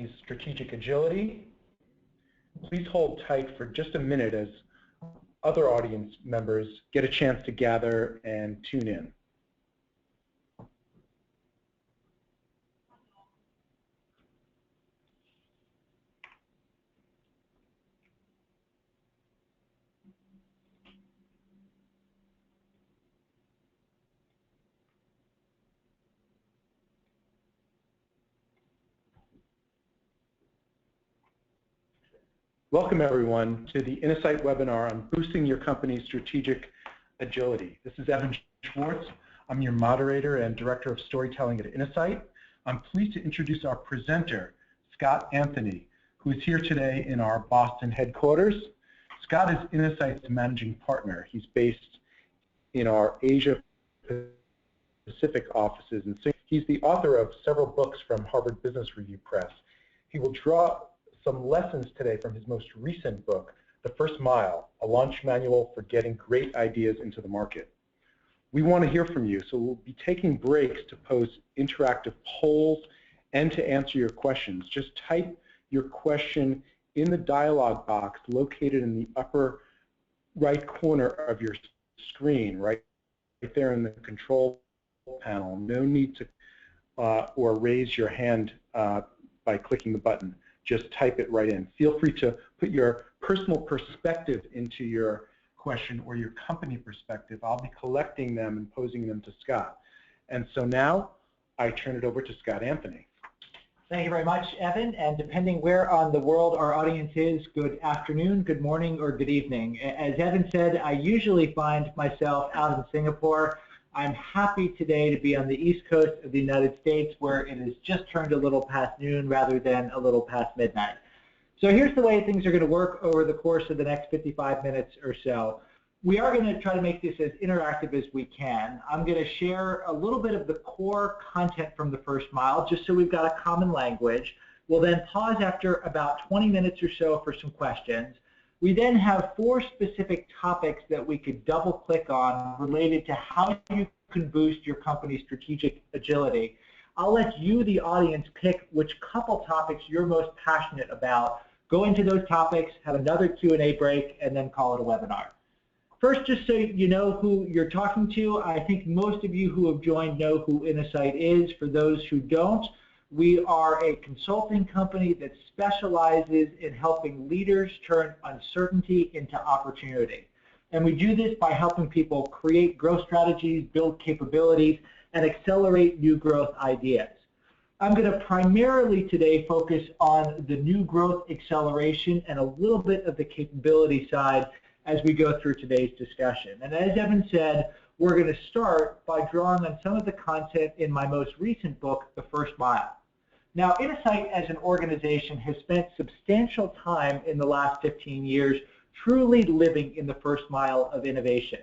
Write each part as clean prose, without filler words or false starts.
strategic agility. Please hold tight for just a minute as other audience members get a chance to gather and tune in. Welcome everyone to the Insight webinar on boosting your company's strategic agility. This is Evan Schwartz. I'm your moderator and director of storytelling at Insight. I'm pleased to introduce our presenter, Scott Anthony, who is here today in our Boston headquarters. Scott is Insight's managing partner. He's based in our Asia Pacific offices, and he's the author of several books from Harvard Business Review Press. He will draw some lessons today from his most recent book, The First Mile, a launch manual for getting great ideas into the market. We want to hear from you, so we'll be taking breaks to pose interactive polls and to answer your questions. Just type your question in the dialog box located in the upper right corner of your screen, right there in the control panel. No need to or raise your hand by clicking the button. Just type it right in. Feel free to put your personal perspective into your question or your company perspective. I'll be collecting them and posing them to Scott. And so now I turn it over to Scott Anthony. Thank you very much, Evan. And depending where on the world our audience is, good afternoon, good morning, or good evening. As Evan said, I usually find myself out in Singapore. I'm happy today to be on the East Coast of the United States, where it has just turned a little past noon rather than a little past midnight. So here's the way things are going to work over the course of the next 55 minutes or so. We are going to try to make this as interactive as we can. I'm going to share a little bit of the core content from the first mile, just so we've got a common language. We'll then pause after about 20 minutes or so for some questions. We then have 4 specific topics that we could double click on related to how you can boost your company's strategic agility. I'll let you, the audience, pick which couple topics you're most passionate about, go into those topics, have another Q&A break, and then call it a webinar. First, just so you know who you're talking to, I think most of you who have joined know who Insight is. For those who don't, we are a consulting company that specializes in helping leaders turn uncertainty into opportunity. And we do this by helping people create growth strategies, build capabilities, and accelerate new growth ideas. I'm going to primarily today focus on the new growth acceleration and a little bit of the capability side as we go through today's discussion. And as Evan said, we're going to start by drawing on some of the content in my most recent book, The First Mile. Now, Insight as an organization has spent substantial time in the last 15 years truly living in the first mile of innovation.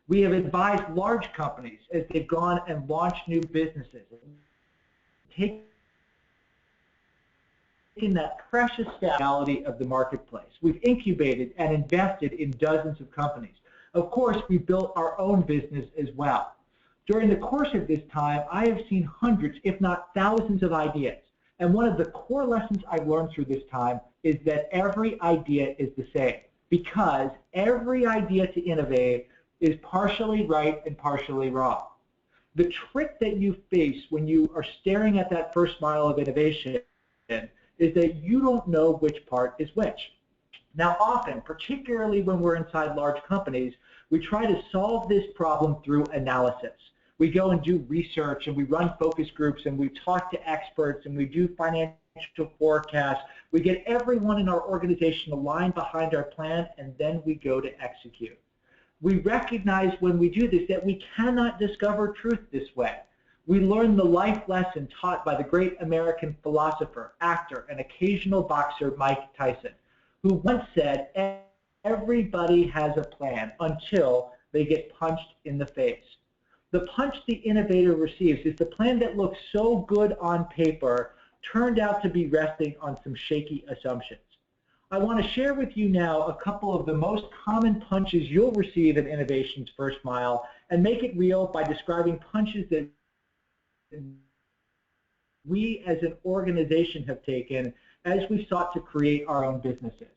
We have advised large companies as they've gone and launched new businesses, taking that precious reality of the marketplace. We've incubated and invested in dozens of companies. Of course, we built our own business as well. During the course of this time, I have seen hundreds, if not thousands, of ideas. And one of the core lessons I've learned through this time is that every idea is the same, because every idea to innovate is partially right and partially wrong. The trick that you face when you are staring at that first mile of innovation is that you don't know which part is which. Now often, particularly when we're inside large companies, we try to solve this problem through analysis. We go and do research, and we run focus groups, and we talk to experts, and we do financial forecasts. We get everyone in our organization aligned behind our plan, and then we go to execute. We recognize when we do this that we cannot discover truth this way. We learn the life lesson taught by the great American philosopher, actor, and occasional boxer Mike Tyson, who once said, everybody has a plan until they get punched in the face. The punch the innovator receives is the plan that looks so good on paper turned out to be resting on some shaky assumptions. I want to share with you now a couple of the most common punches you'll receive in innovation's first mile and make it real by describing punches that we as an organization have taken as we sought to create our own businesses.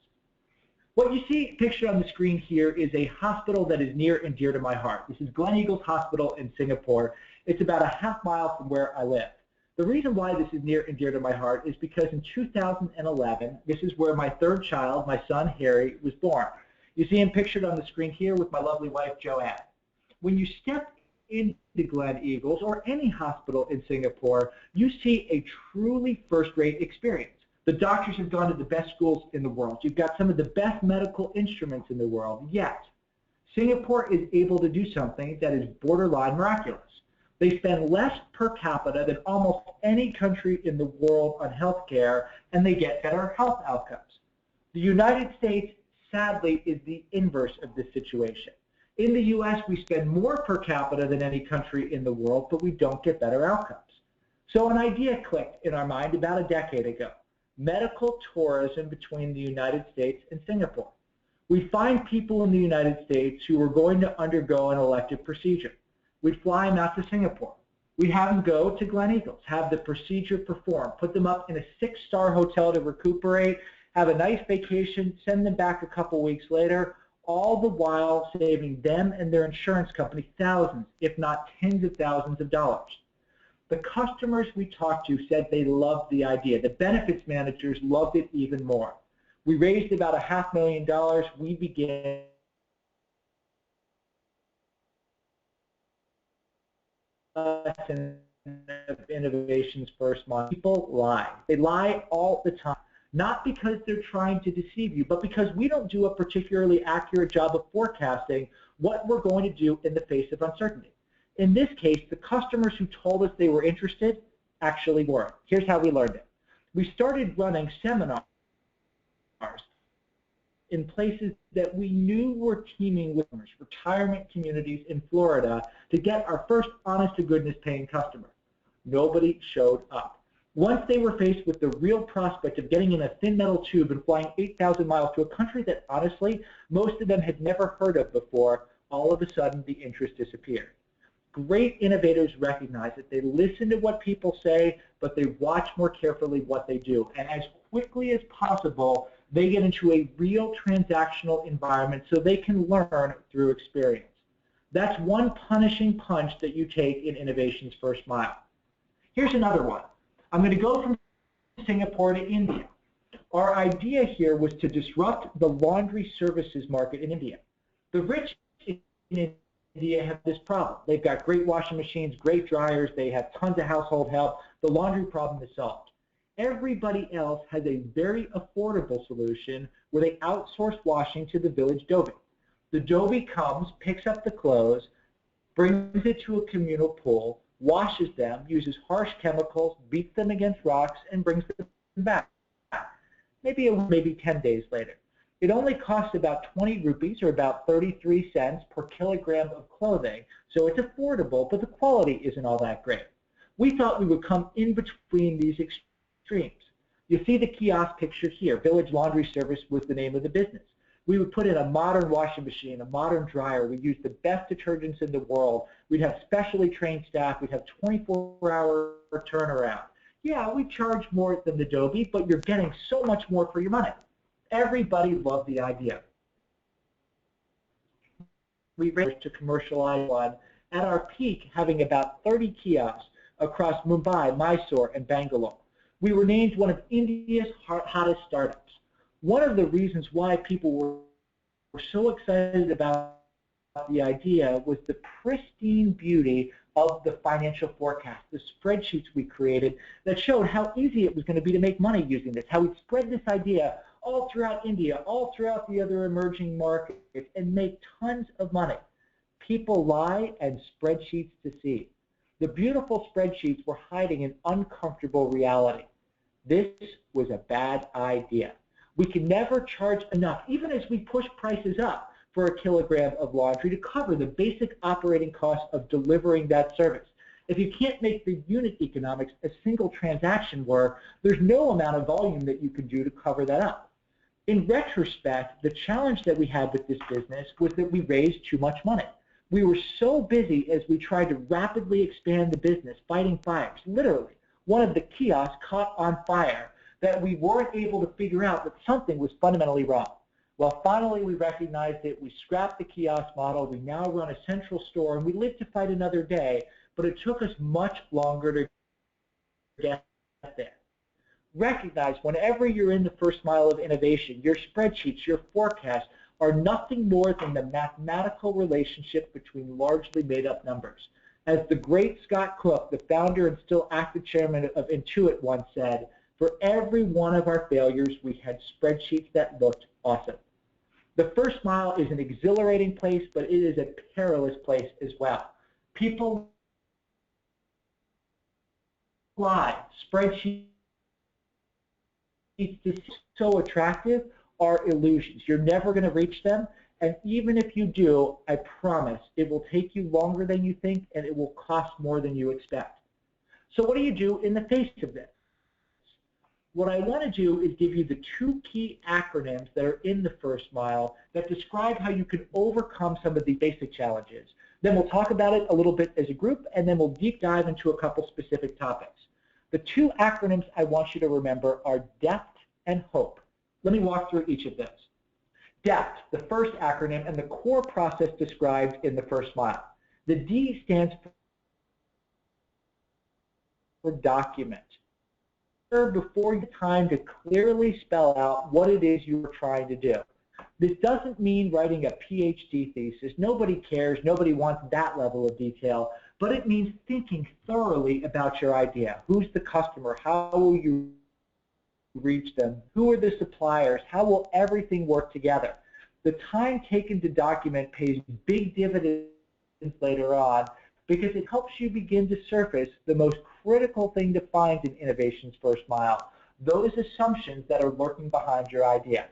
What you see pictured on the screen here is a hospital that is near and dear to my heart. This is Gleneagles Hospital in Singapore. It's about a half-mile from where I live. The reason why this is near and dear to my heart is because in 2011, this is where my third child, my son Harry, was born. You see him pictured on the screen here with my lovely wife, Joanne. When you step into Gleneagles or any hospital in Singapore, you see a truly first-rate experience. The doctors have gone to the best schools in the world. You've got some of the best medical instruments in the world. Yet, Singapore is able to do something that is borderline miraculous. They spend less per capita than almost any country in the world on healthcare, and they get better health outcomes. The United States, sadly, is the inverse of this situation. In the U.S., we spend more per capita than any country in the world, but we don't get better outcomes. So an idea clicked in our mind about a decade ago. Medical tourism between the United States and Singapore. We find people in the United States who are going to undergo an elective procedure. We'd fly them out to Singapore. We'd have them go to Gleneagles, have the procedure performed, put them up in a 6-star hotel to recuperate, have a nice vacation, send them back a couple weeks later, all the while saving them and their insurance company thousands, if not tens of thousands of dollars. The customers we talked to said they loved the idea. The benefits managers loved it even more. We raised about $500,000. We began innovations first month. People lie. They lie all the time. Not because they're trying to deceive you, but because we don't do a particularly accurate job of forecasting what we're going to do in the face of uncertainty. In this case, the customers who told us they were interested actually weren't. Here's how we learned it. We started running seminars in places that we knew were teeming with retirement communities in Florida to get our first honest-to-goodness paying customer. Nobody showed up. Once they were faced with the real prospect of getting in a thin metal tube and flying 8,000 miles to a country that, honestly, most of them had never heard of before, all of a sudden the interest disappeared. Great innovators recognize it. They listen to what people say, but they watch more carefully what they do. And as quickly as possible, they get into a real transactional environment so they can learn through experience. That's one punishing punch that you take in innovation's first mile. Here's another one. I'm going to go from Singapore to India. Our idea here was to disrupt the laundry services market in India. The rich in India have this problem. They've got great washing machines, great dryers, they have tons of household help. The laundry problem is solved. Everybody else has a very affordable solution where they outsource washing to the village dhobi. The dhobi comes, picks up the clothes, brings it to a communal pool, washes them, uses harsh chemicals, beats them against rocks, and brings them back. Maybe 10 days later. It only costs about 20 rupees, or about 33 cents per kilogram of clothing, so it's affordable, but the quality isn't all that great. We thought we would come in between these extremes. You see the kiosk picture here. Village Laundry Service was the name of the business. We would put in a modern washing machine, a modern dryer. We'd use the best detergents in the world. We'd have specially trained staff. We'd have 24-hour turnaround. Yeah, we charge more than the dhobi, but you're getting so much more for your money. Everybody loved the idea. We raced to commercialize one at our peak, having about 30 kiosks across Mumbai, Mysore, and Bangalore. We were named one of India's hottest startups. One of the reasons why people were so excited about the idea was the pristine beauty of the financial forecast, the spreadsheets we created that showed how easy it was going to be to make money using this, how we'd spread this idea all throughout India, all throughout the other emerging markets, and make tons of money. People lie and spreadsheets deceive. The beautiful spreadsheets were hiding an uncomfortable reality. This was a bad idea. We can never charge enough, even as we push prices up for a kilogram of laundry, to cover the basic operating costs of delivering that service. If you can't make the unit economics a single transaction work, there's no amount of volume that you can do to cover that up. In retrospect, the challenge that we had with this business was that we raised too much money. We were so busy as we tried to rapidly expand the business, fighting fires, literally. one of the kiosks caught on fire, that we weren't able to figure out that something was fundamentally wrong. Well, finally we recognized it, we scrapped the kiosk model, we now run a central store, and we live to fight another day, but it took us much longer to get there. Recognize whenever you're in the first mile of innovation, your spreadsheets, your forecasts are nothing more than the mathematical relationship between largely made up numbers. As the great Scott Cook, the founder and still active chairman of Intuit, once said, for every one of our failures, we had spreadsheets that looked awesome. The first mile is an exhilarating place, but it is a perilous place as well. People lie. Spreadsheets so attractive are illusions. You're never going to reach them, and even if you do, I promise it will take you longer than you think, and it will cost more than you expect. So what do you do in the face of this? What I want to do is give you the two key acronyms that are in the first mile that describe how you can overcome some of the basic challenges. Then we'll talk about it a little bit as a group, and then we'll deep dive into a couple specific topics. The two acronyms I want you to remember are depth and hope. Let me walk through each of those. Depth, the first acronym, and the core process described in the first mile. The D stands for document. Before your time to clearly spell out what it is you are trying to do. This doesn't mean writing a PhD thesis. Nobody cares. Nobody wants that level of detail. But it means thinking thoroughly about your idea. Who's the customer? How will you reach them? Who are the suppliers? How will everything work together? The time taken to document pays big dividends later on because it helps you begin to surface the most critical thing to find in innovation's first mile, those assumptions that are lurking behind your idea.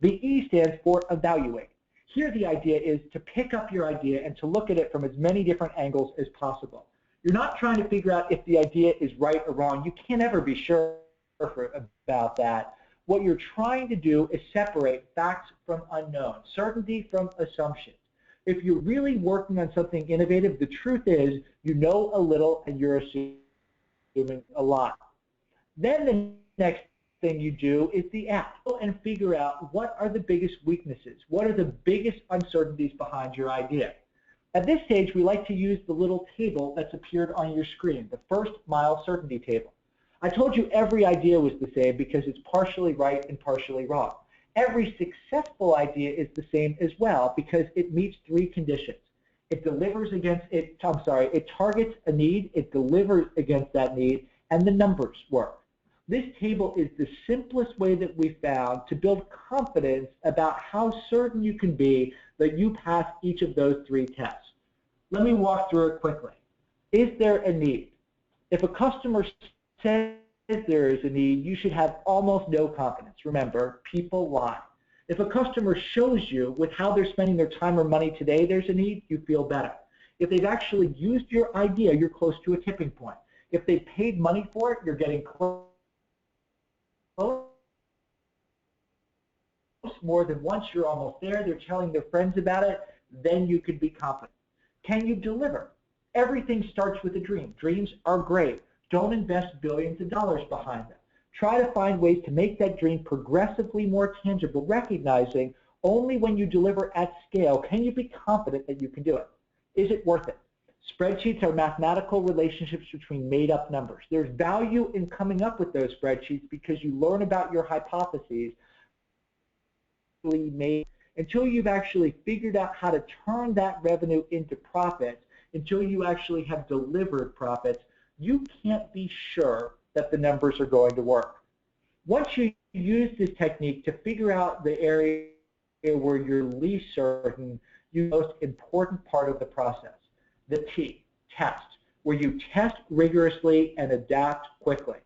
The E stands for evaluate. Here the idea is to pick up your idea and to look at it from as many different angles as possible. You're not trying to figure out if the idea is right or wrong. You can't ever be sure about that. What you're trying to do is separate facts from unknown, certainty from assumptions. If you're really working on something innovative, the truth is you know a little and you're assuming a lot. Then the next thing you do is the act and figure out what are the biggest weaknesses, what are the biggest uncertainties behind your idea. At this stage, we like to use the little table that's appeared on your screen, the first mile certainty table. I told you every idea was the same because it's partially right and partially wrong. Every successful idea is the same as well because it meets three conditions. It delivers against it, it targets a need, it delivers against that need, and the numbers work. This table is the simplest way that we found to build confidence about how certain you can be that you pass each of those three tests. Let me walk through it quickly. Is there a need? If a customer says there is a need, you should have almost no confidence. Remember, people lie. If a customer shows you with how they're spending their time or money today there's a need, you feel better. If they've actually used your idea, you're close to a tipping point. If they paid money for it, you're getting close more than once, you're almost there, they're telling their friends about it, then you could be confident. Can you deliver? Everything starts with a dream. Dreams are great. Don't invest billions of dollars behind them. Try to find ways to make that dream progressively more tangible, recognizing only when you deliver at scale can you be confident that you can do it. Is it worth it? Spreadsheets are mathematical relationships between made-up numbers. There's value in coming up with those spreadsheets because you learn about your hypotheses until you've actually figured out how to turn that revenue into profits, until you actually have delivered profits. You can't be sure that the numbers are going to work. Once you use this technique to figure out the area where you're least certain, you the most important part of the process, the T, test, where you test rigorously and adapt quickly.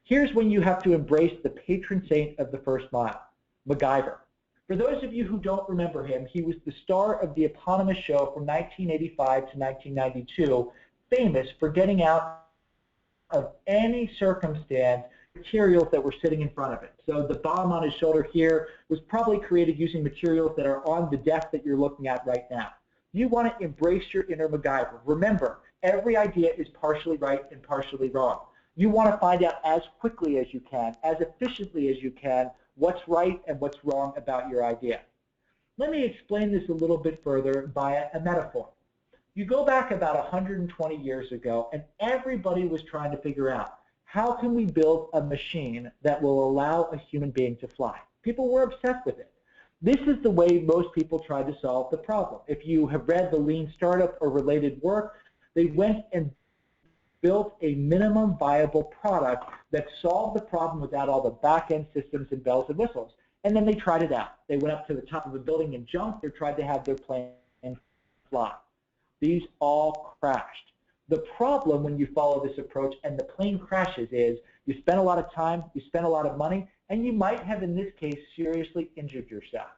Here's when you have to embrace the patron saint of the first mile, MacGyver. For those of you who don't remember him, he was the star of the eponymous show from 1985 to 1992, famous for getting out of any circumstance materials that were sitting in front of it. So the bomb on his shoulder here was probably created using materials that are on the desk that you're looking at right now. You want to embrace your inner MacGyver. Remember, every idea is partially right and partially wrong. You want to find out as quickly as you can, as efficiently as you can, what's right and what's wrong about your idea. Let me explain this a little bit further via a metaphor. You go back about 120 years ago, and everybody was trying to figure out, how can we build a machine that will allow a human being to fly? People were obsessed with it. This is the way most people tried to solve the problem. If you have read the Lean Startup or related work, they went and built a minimum viable product that solved the problem without all the back-end systems and bells and whistles. And then they tried it out. They went up to the top of a building and jumped or tried to have their plane fly. These all crashed. The problem when you follow this approach and the plane crashes is you spend a lot of time, you spend a lot of money, and you might have, in this case, seriously injured yourself.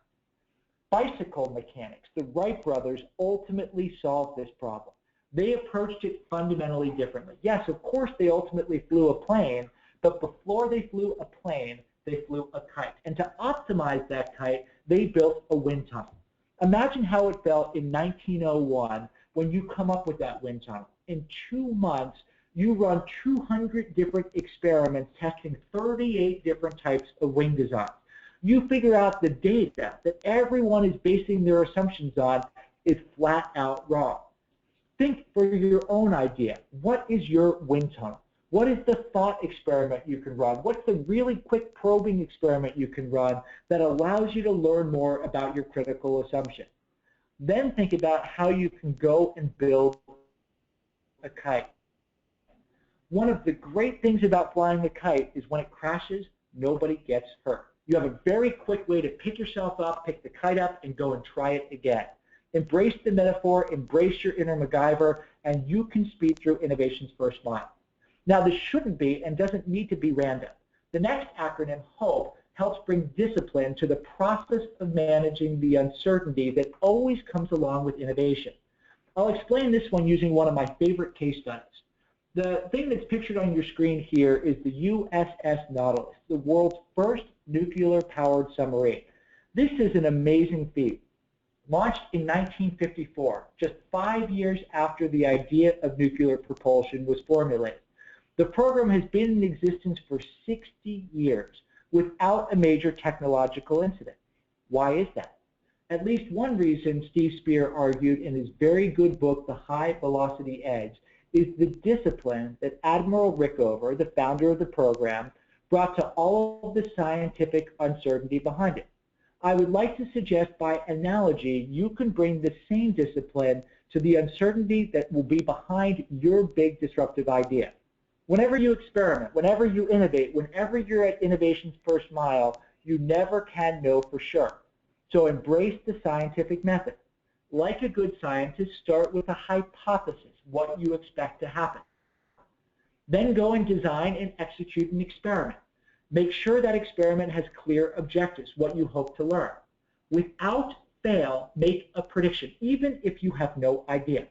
Bicycle mechanics, the Wright brothers, ultimately solved this problem. They approached it fundamentally differently. Yes, of course, they ultimately flew a plane, but before they flew a plane, they flew a kite. And to optimize that kite, they built a wind tunnel. Imagine how it felt in 1901 when you come up with that wind tunnel. In 2 months, you run 200 different experiments testing 38 different types of wing designs. You figure out the data that everyone is basing their assumptions on is flat out wrong. Think for your own idea. What is your wind tunnel? What is the thought experiment you can run? What's the really quick probing experiment you can run that allows you to learn more about your critical assumption? Then think about how you can go and build a kite. One of the great things about flying a kite is when it crashes, nobody gets hurt. You have a very quick way to pick yourself up, pick the kite up, and go and try it again. Embrace the metaphor, embrace your inner MacGyver, and you can speed through innovation's first mile. Now, this shouldn't be and doesn't need to be random. The next acronym, HOPE, helps bring discipline to the process of managing the uncertainty that always comes along with innovation. I'll explain this one using one of my favorite case studies. The thing that's pictured on your screen here is the USS Nautilus, the world's first nuclear-powered submarine. This is an amazing feat. Launched in 1954, just 5 years after the idea of nuclear propulsion was formulated. The program has been in existence for 60 years without a major technological incident. Why is that? At least one reason Steve Spear argued in his very good book, The High Velocity Edge, is the discipline that Admiral Rickover, the founder of the program, brought to all of the scientific uncertainty behind it. I would like to suggest by analogy, you can bring the same discipline to the uncertainty that will be behind your big disruptive idea. Whenever you experiment, whenever you innovate, whenever you're at innovation's first mile, you never can know for sure. So embrace the scientific method. Like a good scientist, start with a hypothesis, what you expect to happen. Then go and design and execute an experiment. Make sure that experiment has clear objectives, what you hope to learn. Without fail, make a prediction, even if you have no idea.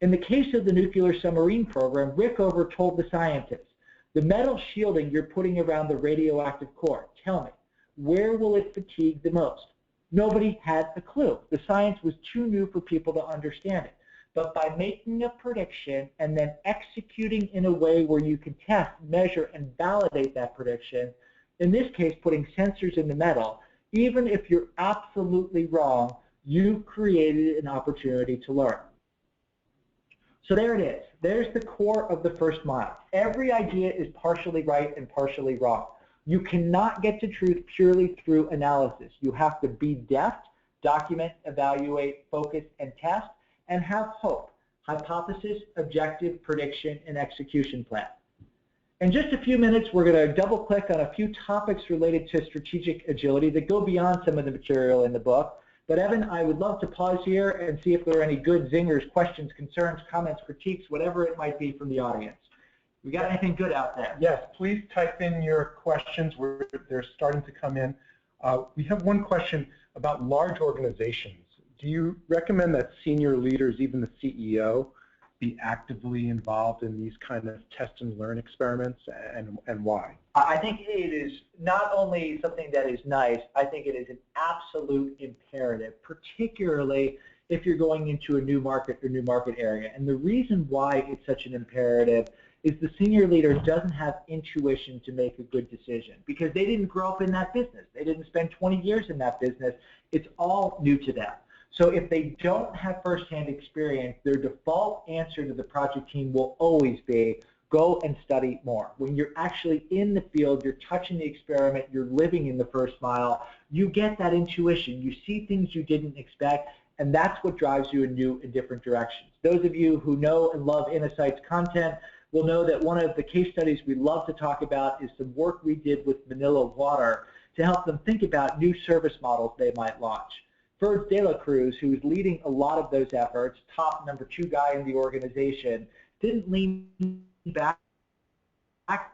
In the case of the nuclear submarine program, Rickover told the scientists, the metal shielding you're putting around the radioactive core, tell me, where will it fatigue the most? Nobody had a clue. The science was too new for people to understand it. But by making a prediction and then executing in a way where you can test, measure, and validate that prediction, in this case putting sensors in the metal, even if you're absolutely wrong, you've created an opportunity to learn. So there it is. There's the core of the first mile. Every idea is partially right and partially wrong. You cannot get to truth purely through analysis. You have to be deft, document, evaluate, focus, and test, and have hope, hypothesis, objective, prediction, and execution plan. In just a few minutes, we're going to double click on a few topics related to strategic agility that go beyond some of the material in the book. But Evan, I would love to pause here and see if there are any good zingers, questions, concerns, comments, critiques, whatever it might be from the audience. We got anything good out there? Yes, please type in your questions. They're starting to come in. We have one question about large organizations. Do you recommend that senior leaders, even the CEO, be actively involved in these kind of test and learn experiments, and why? I think it is not only something that is nice, I think it is an absolute imperative, particularly if you're going into a new market or new market area. And the reason why it's such an imperative is the senior leader doesn't have intuition to make a good decision because they didn't grow up in that business. They didn't spend 20 years in that business. It's all new to them. So if they don't have firsthand experience, their default answer to the project team will always be, go and study more. When you're actually in the field, you're touching the experiment, you're living in the first mile, you get that intuition. You see things you didn't expect, and that's what drives you in new and different directions. Those of you who know and love Insight's content will know that one of the case studies we love to talk about is some work we did with Manila Water to help them think about new service models they might launch. Ferds de la Cruz, who is leading a lot of those efforts, top number 2 guy in the organization, didn't lean back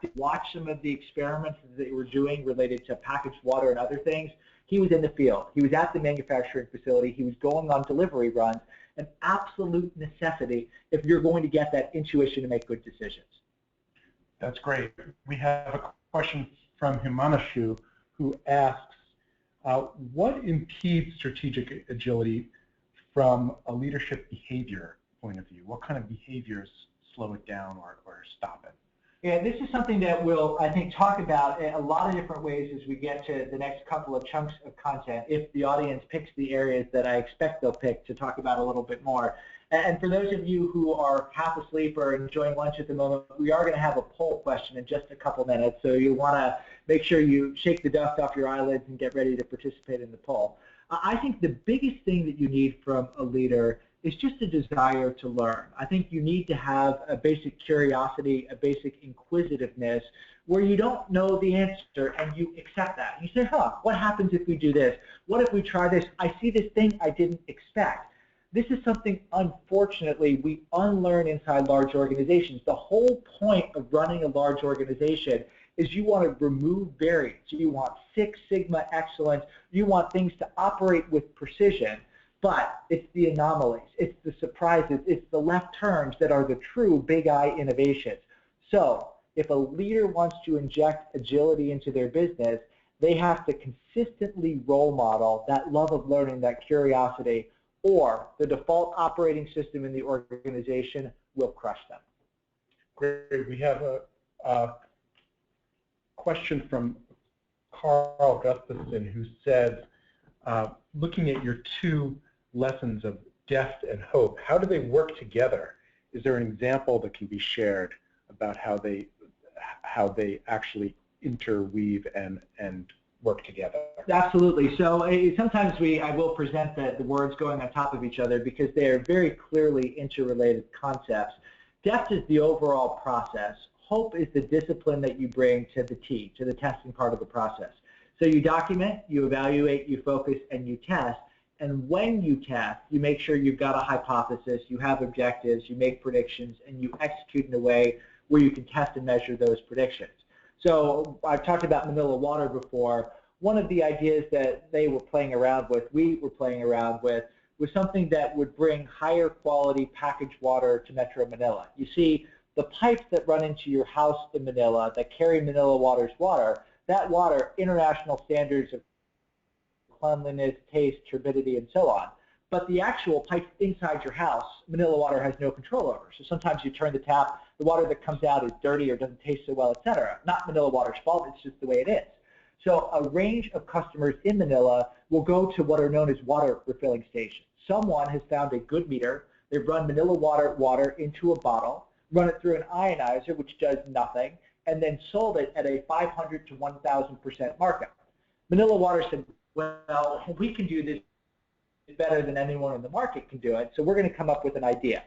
to watch some of the experiments that they were doing related to packaged water and other things. He was in the field. He was at the manufacturing facility. He was going on delivery runs, an absolute necessity if you're going to get that intuition to make good decisions. That's great. We have a question from Himanshu who asks, what impedes strategic agility from a leadership behavior point of view? What kind of behaviors slow it down or stop it? Yeah, this is something that we'll, I think, talk about in a lot of different ways as we get to the next couple of chunks of content, if the audience picks the areas that I expect they'll pick to talk about a little bit more. And for those of you who are half asleep or enjoying lunch at the moment, we are going to have a poll question in just a couple minutes, so you want to make sure you shake the dust off your eyelids and get ready to participate in the poll. I think the biggest thing that you need from a leader is just a desire to learn. I think you need to have a basic curiosity, a basic inquisitiveness, where you don't know the answer and you accept that. You say, what happens if we do this? What if we try this? I see this thing I didn't expect. This is something, unfortunately, we unlearn inside large organizations. The whole point of running a large organization is you want to remove variance. You want Six Sigma excellence. You want things to operate with precision. But it's the anomalies, it's the surprises, it's the left turns that are the true big I innovations. So if a leader wants to inject agility into their business, they have to consistently role model that love of learning, that curiosity, or the default operating system in the organization will crush them. Great. We have a question from Carl Gustafson who says, looking at your 2 lessons of deft and hope, how do they work together? Is there an example that can be shared about how they actually interweave and work together? Absolutely. So sometimes I will present the words going on top of each other because they are very clearly interrelated concepts. Deft is the overall process. Hope is the discipline that you bring to the T, to the testing part of the process. So you document, you evaluate, you focus, and you test. And when you test, you make sure you've got a hypothesis, you have objectives, you make predictions, and you execute in a way where you can test and measure those predictions. So I've talked about Manila Water before. One of the ideas that they were playing around with, we were playing around with, was something that would bring higher quality packaged water to Metro Manila. You see, the pipes that run into your house in Manila that carry Manila Water's water, that water, international standards of cleanliness, taste, turbidity, and so on. But the actual pipes inside your house, Manila Water has no control over. So sometimes you turn the tap, the water that comes out is dirty or doesn't taste so well, etc. Not Manila Water's fault, it's just the way it is. So a range of customers in Manila will go to what are known as water refilling stations. Someone has found a good meter, they've run Manila water into a bottle, run it through an ionizer, which does nothing, and then sold it at a 500 to 1,000% markup. Manila Water said, well, we can do this better than anyone in the market can do it, so we're going to come up with an idea.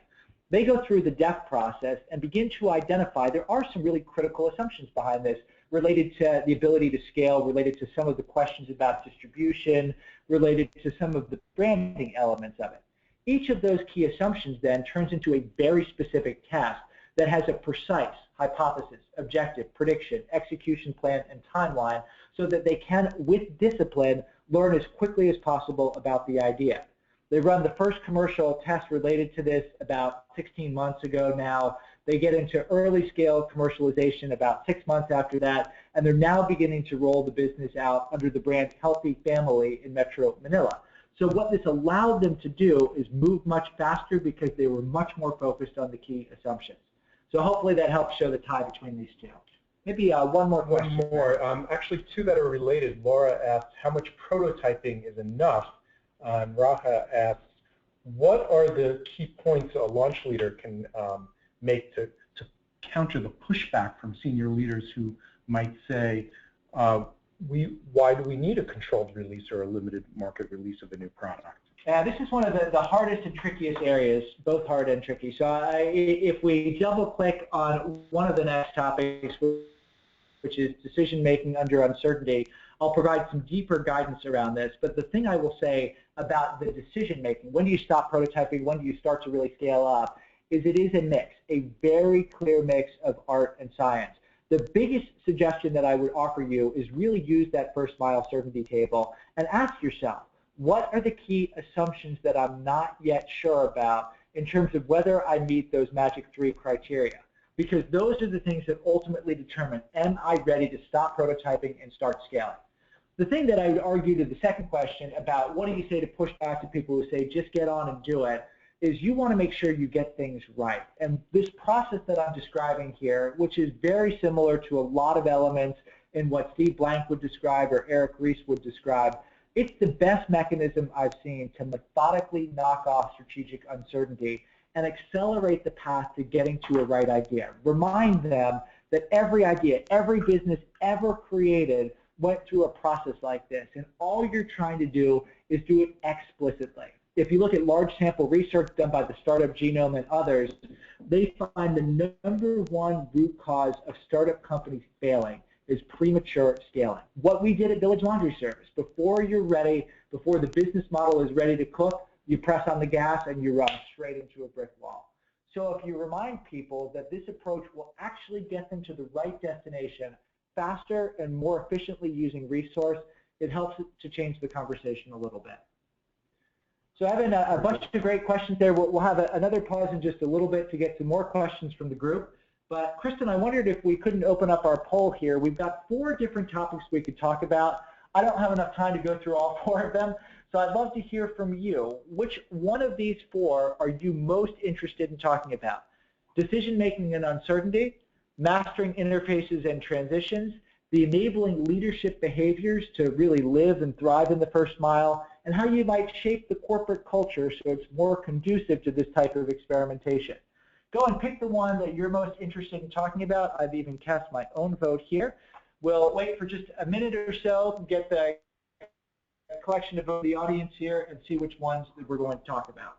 They go through the DEF process and begin to identify there are some really critical assumptions behind this related to the ability to scale, related to some of the questions about distribution, related to some of the branding elements of it. Each of those key assumptions then turns into a very specific task that has a precise hypothesis, objective, prediction, execution plan, and timeline so that they can, with discipline, learn as quickly as possible about the idea. They run the first commercial test related to this about 16 months ago now. They get into early scale commercialization about 6 months after that, and they're now beginning to roll the business out under the brand Healthy Family in Metro Manila. So what this allowed them to do is move much faster because they were much more focused on the key assumptions. So hopefully that helps show the tie between these two. Maybe one more question. One more. Actually, two that are related. Laura asked, how much prototyping is enough? And Raha asks, what are the key points a launch leader can make to counter the pushback from senior leaders who might say, why do we need a controlled release or a limited market release of a new product? This is one of the hardest and trickiest areas, both hard and tricky. So if we double click on one of the next topics, which is decision making under uncertainty, I'll provide some deeper guidance around this. But the thing I will say about the decision making, when do you stop prototyping, when do you start to really scale up, is it is a mix, a very clear mix of art and science. The biggest suggestion that I would offer you is really use that first mile certainty table and ask yourself, what are the key assumptions that I'm not yet sure about in terms of whether I meet those magic 3 criteria? Because those are the things that ultimately determine, am I ready to stop prototyping and start scaling? The thing that I would argue to the second question about what do you say to push back to people who say just get on and do it, is you want to make sure you get things right. And this process that I'm describing here, which is very similar to a lot of elements in what Steve Blank would describe or Eric Ries would describe, it's the best mechanism I've seen to methodically knock off strategic uncertainty and accelerate the path to getting to a right idea. Remind them that every idea, every business ever created went through a process like this, and all you're trying to do is do it explicitly. If you look at large sample research done by the Startup Genome and others, they find the #1 root cause of startup companies failing is premature scaling. What we did at Village Laundry Service, before you're ready, before the business model is ready to cook, you press on the gas and you run straight into a brick wall. So if you remind people that this approach will actually get them to the right destination faster and more efficiently using resource, it helps to change the conversation a little bit. So Evan, a bunch of great questions there. We'll have another pause in just a little bit to get some more questions from the group. But Kristen, I wondered if we couldn't open up our poll here. We've got 4 different topics we could talk about. I don't have enough time to go through all 4 of them, so I'd love to hear from you. Which one of these 4 are you most interested in talking about? Decision making and uncertainty, mastering interfaces and transitions, the enabling leadership behaviors to really live and thrive in the first mile, and how you might shape the corporate culture so it's more conducive to this type of experimentation. Go and pick the one that you're most interested in talking about. I've even cast my own vote here. We'll wait for just a minute or so, get the collection of the audience here, and see which ones that we're going to talk about.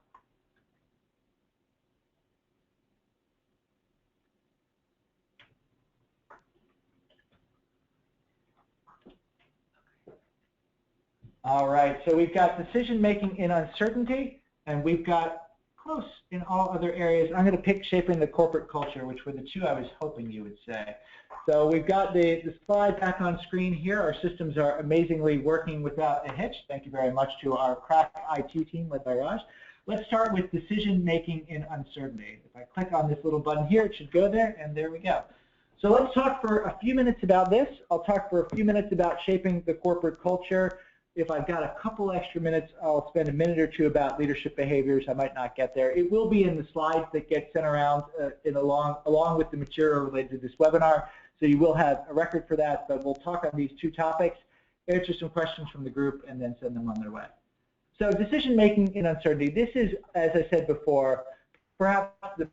All right, so we've got decision making in uncertainty, and we've got close in all other areas. I'm going to pick shaping the corporate culture, which were the 2 I was hoping you would say. So we've got the slide back on screen here. Our systems are amazingly working without a hitch. Thank you very much to our crack IT team led by Raj. Let's start with decision making in uncertainty. If I click on this little button here, it should go there, and there we go. So let's talk for a few minutes about this. I'll talk for a few minutes about shaping the corporate culture. If I've got a couple extra minutes, I'll spend a minute or 2 about leadership behaviors. I might not get there. It will be in the slides that get sent around along with the material related to this webinar. So you will have a record for that, but we'll talk on these 2 topics, answer some questions from the group, and then send them on their way. So decision making in uncertainty. This is, as I said before, perhaps the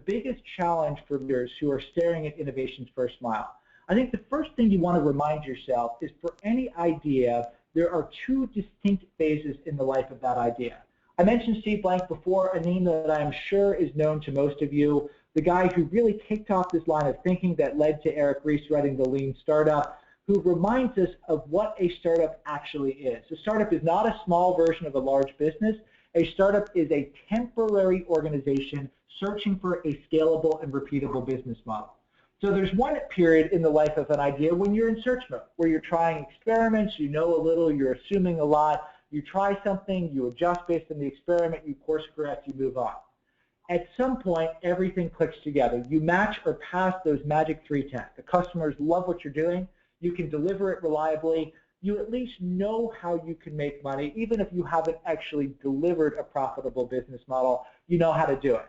biggest challenge for leaders who are staring at innovation's first mile. I think the first thing you want to remind yourself is for any idea, there are 2 distinct phases in the life of that idea. I mentioned Steve Blank before, a name that I am sure is known to most of you, the guy who really kicked off this line of thinking that led to Eric Ries writing The Lean Startup, who reminds us of what a startup actually is. A startup is not a small version of a large business. A startup is a temporary organization searching for a scalable and repeatable business model. So there's one period in the life of an idea when you're in search mode, where you're trying experiments, you know a little, you're assuming a lot, you try something, you adjust based on the experiment, you course correct, you move on. At some point, everything clicks together. You match or pass those magic 3 tests. The customers love what you're doing, you can deliver it reliably, you at least know how you can make money. Even if you haven't actually delivered a profitable business model, you know how to do it.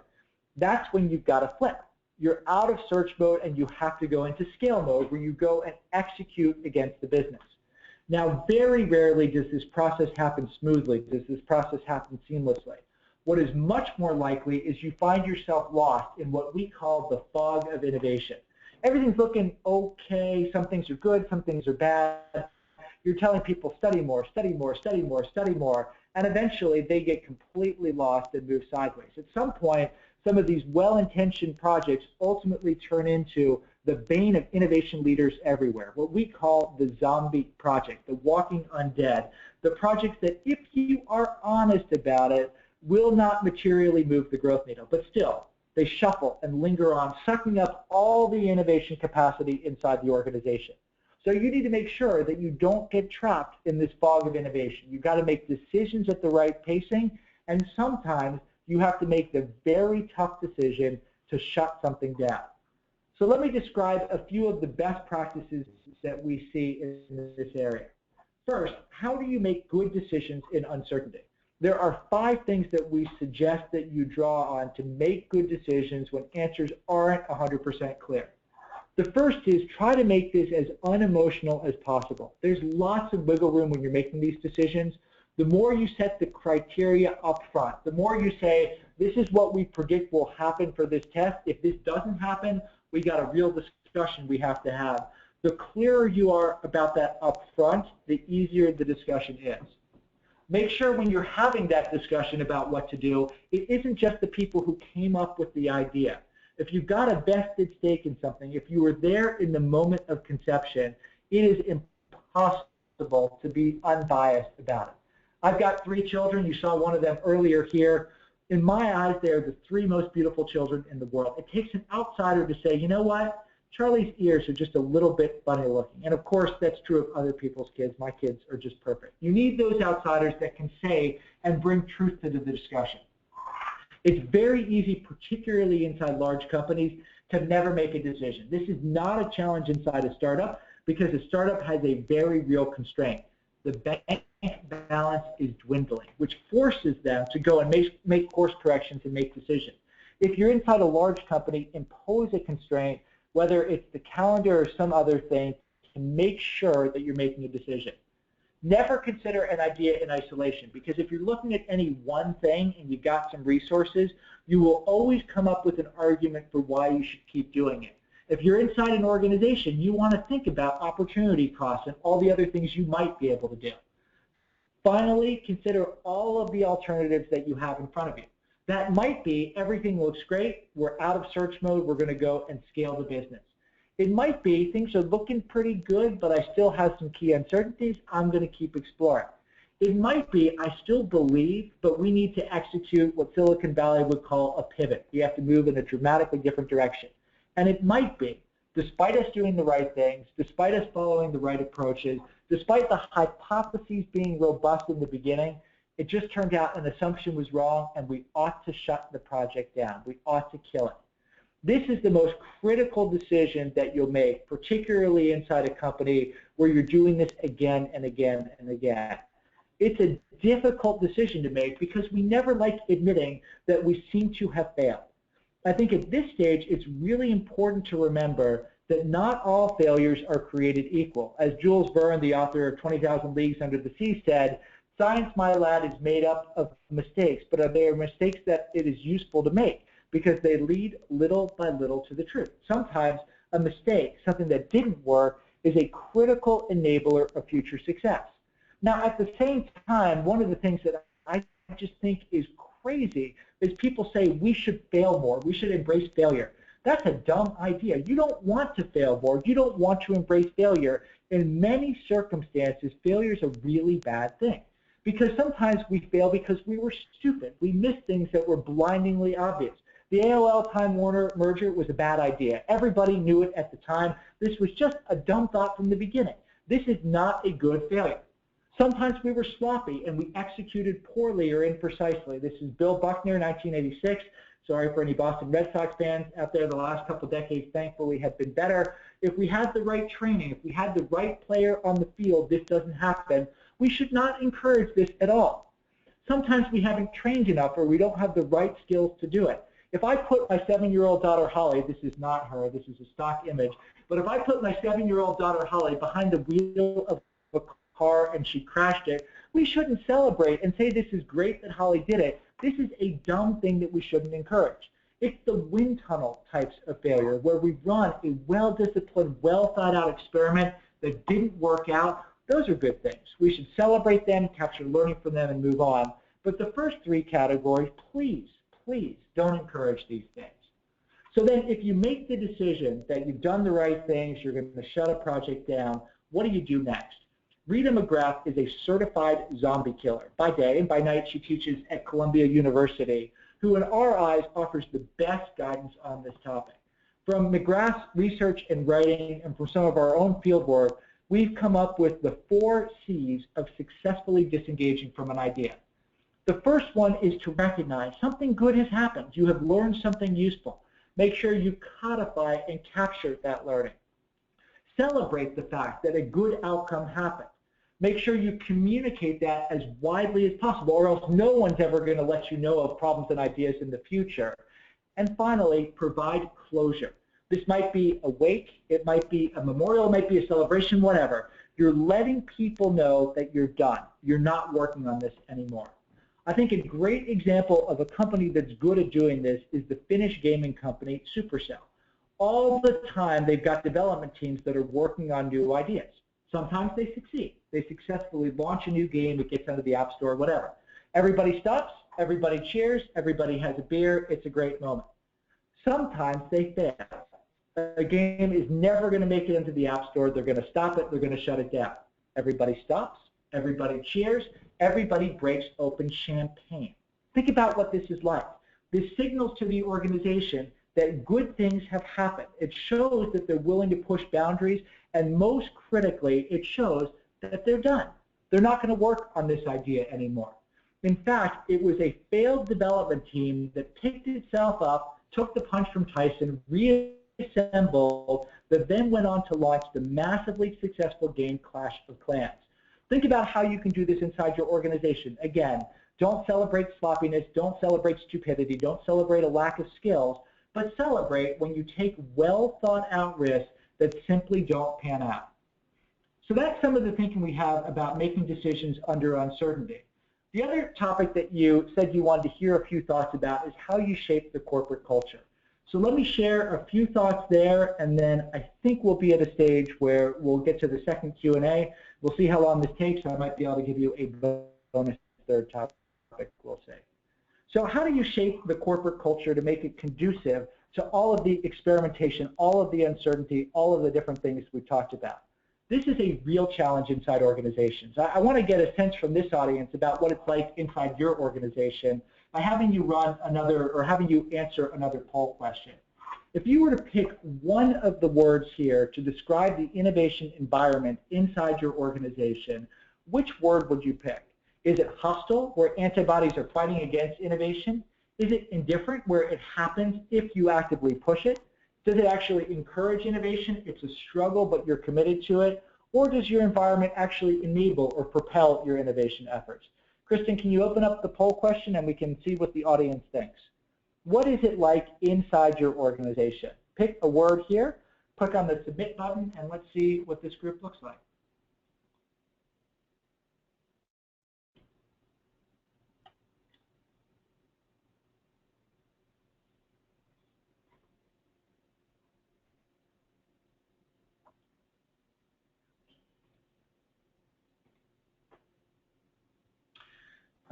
That's when you've got to flip. You're out of search mode and you have to go into scale mode where you go and execute against the business. Now, very rarely does this process happen smoothly, does this process happen seamlessly. What is much more likely is you find yourself lost in what we call the fog of innovation. Everything's looking okay, some things are good, some things are bad. You're telling people study more, study more, study more, study more, and eventually they get completely lost and move sideways. At some point, some of these well-intentioned projects ultimately turn into the bane of innovation leaders everywhere, what we call the zombie project, the walking undead, the projects that if you are honest about it, will not materially move the growth needle, but still, they shuffle and linger on, sucking up all the innovation capacity inside the organization. So you need to make sure that you don't get trapped in this fog of innovation. You've got to make decisions at the right pacing, and sometimes you have to make the very tough decision to shut something down. So let me describe a few of the best practices that we see in this area. First, how do you make good decisions in uncertainty? There are 5 things that we suggest that you draw on to make good decisions when answers aren't 100% clear. The first is try to make this as unemotional as possible. There's lots of wiggle room when you're making these decisions. The more you set the criteria up front, the more you say, this is what we predict will happen for this test. If this doesn't happen, we got a real discussion we have to have. The clearer you are about that up front, the easier the discussion is. Make sure when you're having that discussion about what to do, it isn't just the people who came up with the idea. If you've got a vested stake in something, if you were there in the moment of conception, it is impossible to be unbiased about it. I've got 3 children. You saw one of them earlier here. In my eyes, they are the 3 most beautiful children in the world. It takes an outsider to say, you know what? Charlie's ears are just a little bit funny looking. And of course, that's true of other people's kids. My kids are just perfect. You need those outsiders that can say and bring truth to the discussion. It's very easy, particularly inside large companies, to never make a decision. This is not a challenge inside a startup because a startup has a very real constraint. The bank balance is dwindling, which forces them to go and make course corrections and make decisions. If you're inside a large company, impose a constraint, whether it's the calendar or some other thing, to make sure that you're making a decision. Never consider an idea in isolation, because if you're looking at any one thing and you've got some resources, you will always come up with an argument for why you should keep doing it. If you're inside an organization, you want to think about opportunity costs and all the other things you might be able to do. Finally, consider all of the alternatives that you have in front of you. That might be everything looks great, we're out of search mode, we're going to go and scale the business. It might be things are looking pretty good, but I still have some key uncertainties, I'm going to keep exploring. It might be I still believe, but we need to execute what Silicon Valley would call a pivot. We have to move in a dramatically different direction. And it might be, despite us doing the right things, despite us following the right approaches, despite the hypotheses being robust in the beginning, it just turned out an assumption was wrong and we ought to shut the project down. We ought to kill it. This is the most critical decision that you'll make, particularly inside a company where you're doing this again and again and again. It's a difficult decision to make because we never like admitting that we seem to have failed. I think at this stage, it's really important to remember that not all failures are created equal. As Jules Verne, the author of 20,000 Leagues Under the Sea, said, science, my lad, is made up of mistakes, but they are mistakes that it is useful to make because they lead little by little to the truth. Sometimes a mistake, something that didn't work, is a critical enabler of future success. Now, at the same time, one of the things that I just think is crazy is people say we should fail more, we should embrace failure. That's a dumb idea. You don't want to fail more. You don't want to embrace failure. In many circumstances, failure is a really bad thing because sometimes we fail because we were stupid. We missed things that were blindingly obvious. The AOL-Time Warner merger was a bad idea. Everybody knew it at the time. This was just a dumb thought from the beginning. This is not a good failure. Sometimes we were sloppy and we executed poorly or imprecisely. This is Bill Buckner, 1986. Sorry for any Boston Red Sox fans out there. The last couple of decades, thankfully, have been better. If we had the right training, if we had the right player on the field, this doesn't happen. We should not encourage this at all. Sometimes we haven't trained enough or we don't have the right skills to do it. If I put my 7-year-old daughter, Holly, this is not her, this is a stock image, but if I put my 7-year-old daughter, Holly, behind the wheel of a car and she crashed it, we shouldn't celebrate and say this is great that Holly did it. This is a dumb thing that we shouldn't encourage. It's the wind tunnel types of failure where we run a well-disciplined, well-thought-out experiment that didn't work out. Those are good things. We should celebrate them, capture learning from them, and move on. But the first three categories, please, please don't encourage these things. So then if you make the decision that you've done the right things, you're going to shut a project down, what do you do next? Rita McGrath is a certified zombie killer. By day and by night, she teaches at Columbia University, who in our eyes offers the best guidance on this topic. From McGrath's research and writing and from some of our own field work, we've come up with the 4 C's of successfully disengaging from an idea. The first one is to recognize something good has happened. You have learned something useful. Make sure you codify and capture that learning. Celebrate the fact that a good outcome happened. Make sure you communicate that as widely as possible, or else no one's ever going to let you know of problems and ideas in the future. And finally, provide closure. This might be a wake, it might be a memorial, it might be a celebration, whatever. You're letting people know that you're done. You're not working on this anymore. I think a great example of a company that's good at doing this is the Finnish gaming company Supercell. All the time they've got development teams that are working on new ideas. Sometimes they succeed. They successfully launch a new game, it gets onto the App Store, whatever. Everybody stops, everybody cheers, everybody has a beer, it's a great moment. Sometimes they fail. A game is never going to make it into the App Store, they're going to stop it, they're going to shut it down. Everybody stops, everybody cheers, everybody breaks open champagne. Think about what this is like. This signals to the organization that good things have happened. It shows that they're willing to push boundaries, and most critically, it shows that they're done. They're not going to work on this idea anymore. In fact, it was a failed development team that picked itself up, took the punch from Tyson, reassembled, that then went on to launch the massively successful game Clash of Clans. Think about how you can do this inside your organization. Again, don't celebrate sloppiness, don't celebrate stupidity, don't celebrate a lack of skills, but celebrate when you take well thought out risks that simply don't pan out. So that's some of the thinking we have about making decisions under uncertainty. The other topic that you said you wanted to hear a few thoughts about is how you shape the corporate culture. So let me share a few thoughts there, and then I think we'll be at a stage where we'll get to the second Q&A. We'll see how long this takes. I might be able to give you a bonus third topic, we'll say. So how do you shape the corporate culture to make it conducive to all of the experimentation, all of the uncertainty, all of the different things we've talked about? This is a real challenge inside organizations. I want to get a sense from this audience about what it's like inside your organization by having you run another, or having you answer another poll question. If you were to pick one of the words here to describe the innovation environment inside your organization, which word would you pick? Is it hostile, where antibodies are fighting against innovation? Is it indifferent, where it happens if you actively push it? Does it actually encourage innovation? It's a struggle, but you're committed to it. Or does your environment actually enable or propel your innovation efforts? Kristen, can you open up the poll question and we can see what the audience thinks? What is it like inside your organization? Pick a word here, click on the submit button, and let's see what this group looks like.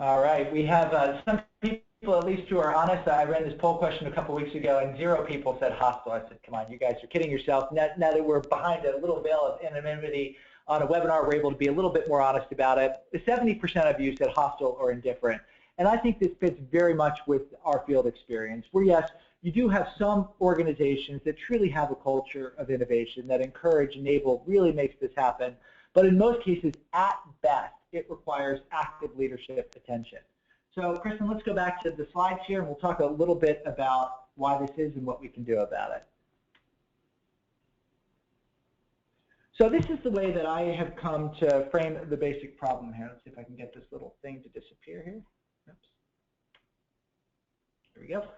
All right, we have some people, at least who are honest. I ran this poll question a couple weeks ago, and 0 people said hostile. I said, come on, you guys are kidding yourself. Now that we're behind a little veil of anonymity on a webinar, we're able to be a little bit more honest about it. 70% of you said hostile or indifferent. And I think this fits very much with our field experience, where yes, you do have some organizations that truly have a culture of innovation that encourage, enable, really makes this happen. But in most cases, at best, it requires active leadership attention. So, Kristen, let's go back to the slides here, and we'll talk a little bit about why this is and what we can do about it. So this is the way that I have come to frame the basic problem here. Let's see if I can get this little thing to disappear here. Oops. There we go.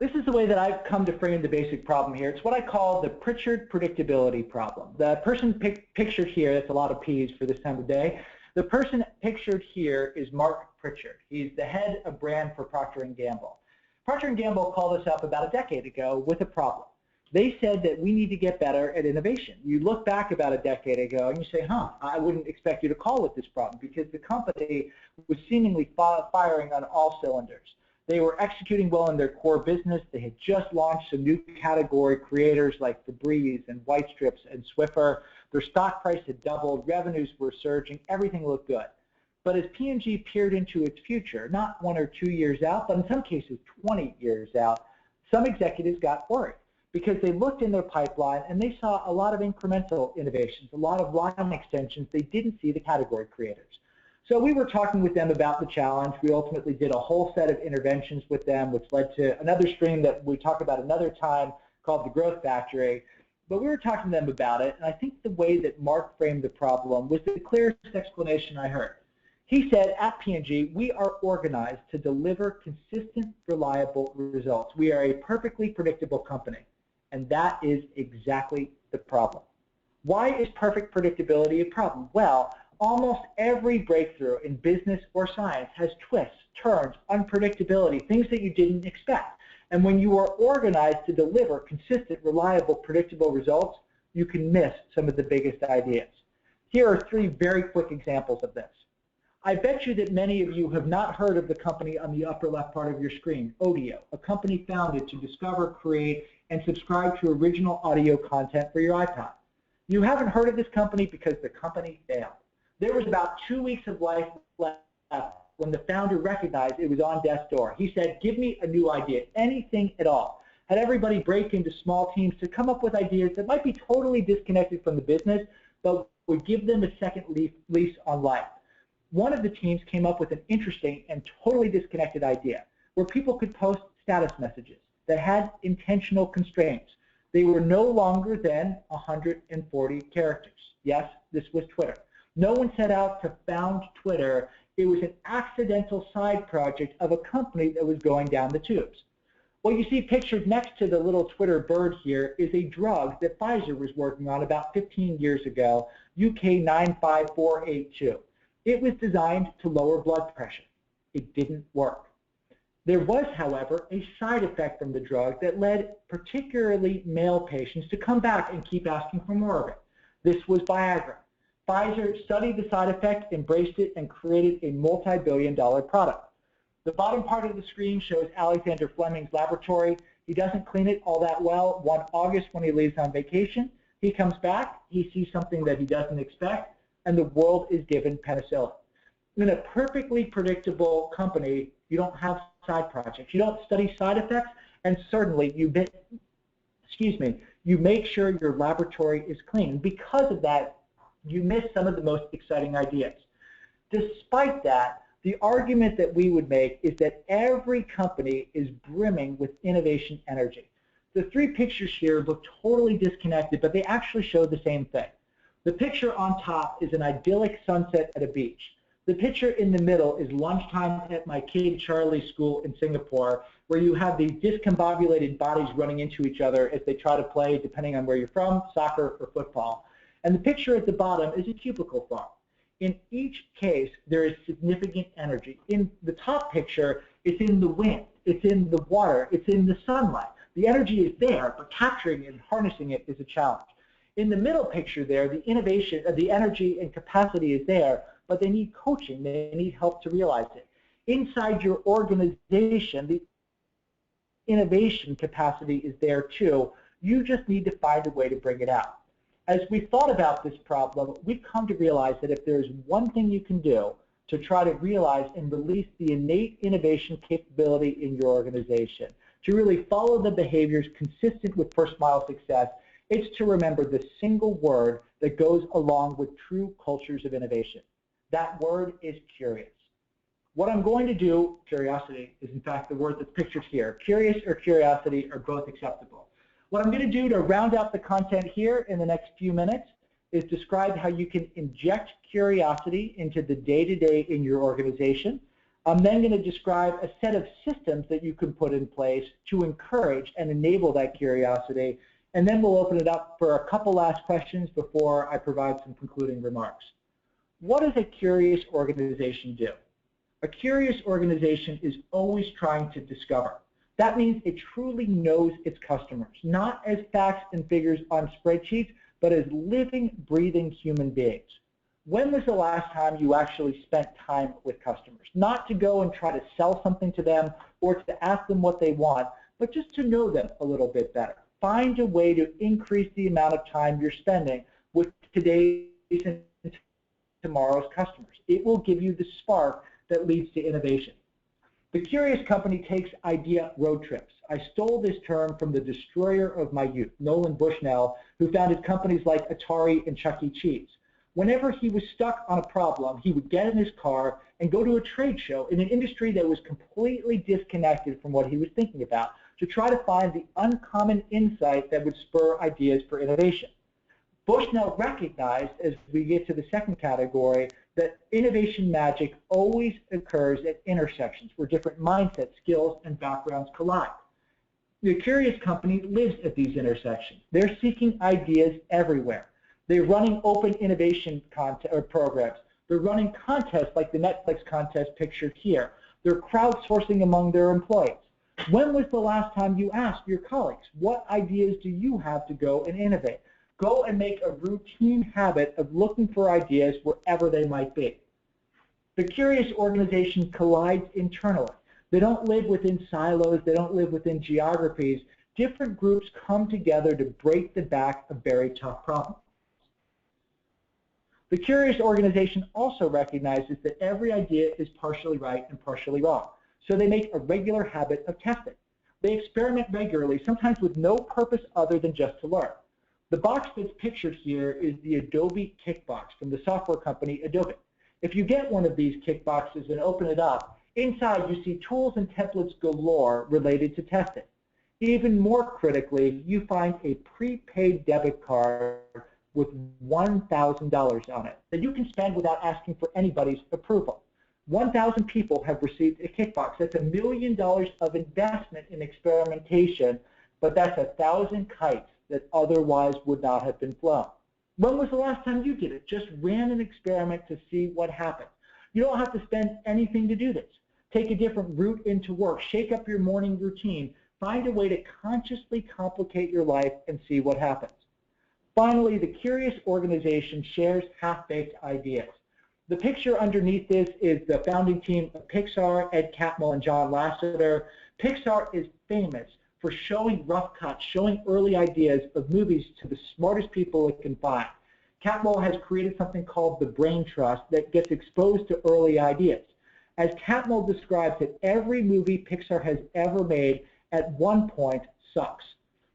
This is the way that I've come to frame the basic problem here. It's what I call the Pritchard predictability problem. The person pictured here, that's a lot of P's for this time of day. The person pictured here is Mark Pritchard. He's the head of brand for Procter & Gamble. Procter & Gamble called us up about a decade ago with a problem. They said that we need to get better at innovation. You look back about a decade ago and you say, I wouldn't expect you to call with this problem, because the company was seemingly firing on all cylinders. They were executing well in their core business. They had just launched some new category creators like Febreze and White Strips and Swiffer. Their stock price had doubled. Revenues were surging. Everything looked good. But as P&G peered into its future, not 1 or 2 years out, but in some cases 20 years out, some executives got worried, because they looked in their pipeline and they saw a lot of incremental innovations, a lot of line extensions. They didn't see the category creators. So we were talking with them about the challenge. We ultimately did a whole set of interventions with them, which led to another stream that we talk about another time called the Growth Factory. But we were talking to them about it, and I think the way that Mark framed the problem was the clearest explanation I heard. He said, at P&G, we are organized to deliver consistent, reliable results. We are a perfectly predictable company. And that is exactly the problem. Why is perfect predictability a problem? Well, almost every breakthrough in business or science has twists, turns, unpredictability, things that you didn't expect. And when you are organized to deliver consistent, reliable, predictable results, you can miss some of the biggest ideas. Here are 3 very quick examples of this. I bet you that many of you have not heard of the company on the upper left part of your screen, Audio, a company founded to discover, create, and subscribe to original audio content for your iPod. You haven't heard of this company because the company failed. There was about 2 weeks of life left when the founder recognized it was on death's door. He said, give me a new idea, anything at all. Had everybody break into small teams to come up with ideas that might be totally disconnected from the business, but would give them a second lease on life. One of the teams came up with an interesting and totally disconnected idea where people could post status messages that had intentional constraints. They were no longer than 140 characters. Yes, this was Twitter. No one set out to found Twitter. It was an accidental side project of a company that was going down the tubes. What you see pictured next to the little Twitter bird here is a drug that Pfizer was working on about 15 years ago, UK 95482. It was designed to lower blood pressure. It didn't work. There was, however, a side effect from the drug that led particularly male patients to come back and keep asking for more of it. This was Viagra. Pfizer studied the side effect, embraced it, and created a multi-billion-dollar product. The bottom part of the screen shows Alexander Fleming's laboratory. He doesn't clean it all that well. One August, when he leaves on vacation, he comes back, he sees something that he doesn't expect, and the world is given penicillin. In a perfectly predictable company, you don't have side projects. You don't study side effects, and certainly you make sure your laboratory is clean. And because of that, you miss some of the most exciting ideas. Despite that, the argument that we would make is that every company is brimming with innovation energy. The 3 pictures here look totally disconnected, but they actually show the same thing. The picture on top is an idyllic sunset at a beach. The picture in the middle is lunchtime at my kid Charlie's school in Singapore, where you have these discombobulated bodies running into each other as they try to play, depending on where you're from, soccer or football. And the picture at the bottom is a cubicle farm. In each case, there is significant energy. In the top picture, it's in the wind, it's in the water, it's in the sunlight. The energy is there, but capturing and harnessing it is a challenge. In the middle picture there, the innovation, the energy and capacity is there, but they need coaching, they need help to realize it. Inside your organization, the innovation capacity is there too. You just need to find a way to bring it out. As we thought about this problem, we've come to realize that if there's one thing you can do to try to realize and release the innate innovation capability in your organization, to really follow the behaviors consistent with first mile success, it's to remember the single word that goes along with true cultures of innovation. That word is curious. What I'm going to do, curiosity is in fact the word that's pictured here. Curious or curiosity are both acceptable. What I'm going to do to round out the content here in the next few minutes is describe how you can inject curiosity into the day-to-day in your organization. I'm then going to describe a set of systems that you can put in place to encourage and enable that curiosity, and then we'll open it up for a couple last questions before I provide some concluding remarks. What does a curious organization do? A curious organization is always trying to discover. That means it truly knows its customers, not as facts and figures on spreadsheets, but as living, breathing human beings. When was the last time you actually spent time with customers? Not to go and try to sell something to them or to ask them what they want, but just to know them a little bit better. Find a way to increase the amount of time you're spending with today's and tomorrow's customers. It will give you the spark that leads to innovation. The curious company takes idea road trips. I stole this term from the destroyer of my youth, Nolan Bushnell, who founded companies like Atari and Chuck E. Cheese. Whenever he was stuck on a problem, he would get in his car and go to a trade show in an industry that was completely disconnected from what he was thinking about to try to find the uncommon insight that would spur ideas for innovation. Bushnell recognized, as we get to the second category, that innovation magic always occurs at intersections where different mindsets, skills, and backgrounds collide. The curious company lives at these intersections. They're seeking ideas everywhere. They're running open innovation programs. They're running contests like the Netflix contest pictured here. They're crowdsourcing among their employees. When was the last time you asked your colleagues, what ideas do you have to go and innovate? Go and make a routine habit of looking for ideas wherever they might be. The curious organization collides internally. They don't live within silos. They don't live within geographies. Different groups come together to break the back of very tough problems. The curious organization also recognizes that every idea is partially right and partially wrong. So they make a regular habit of testing. They experiment regularly, sometimes with no purpose other than just to learn. The box that's pictured here is the Adobe Kickbox from the software company Adobe. If you get one of these Kickboxes and open it up, inside you see tools and templates galore related to testing. Even more critically, you find a prepaid debit card with $1,000 on it that you can spend without asking for anybody's approval. 1,000 people have received a Kickbox. That's $1 million of investment in experimentation, but that's 1,000 kites that otherwise would not have been flown. When was the last time you did it? Just ran an experiment to see what happened. You don't have to spend anything to do this. Take a different route into work. Shake up your morning routine. Find a way to consciously complicate your life and see what happens. Finally, the curious organization shares half-baked ideas. The picture underneath this is the founding team of Pixar, Ed Catmull and John Lasseter. Pixar is famous for showing rough cuts, showing early ideas of movies to the smartest people it can find. Catmull has created something called the Brain Trust that gets exposed to early ideas. As Catmull describes it, every movie Pixar has ever made at one point sucks.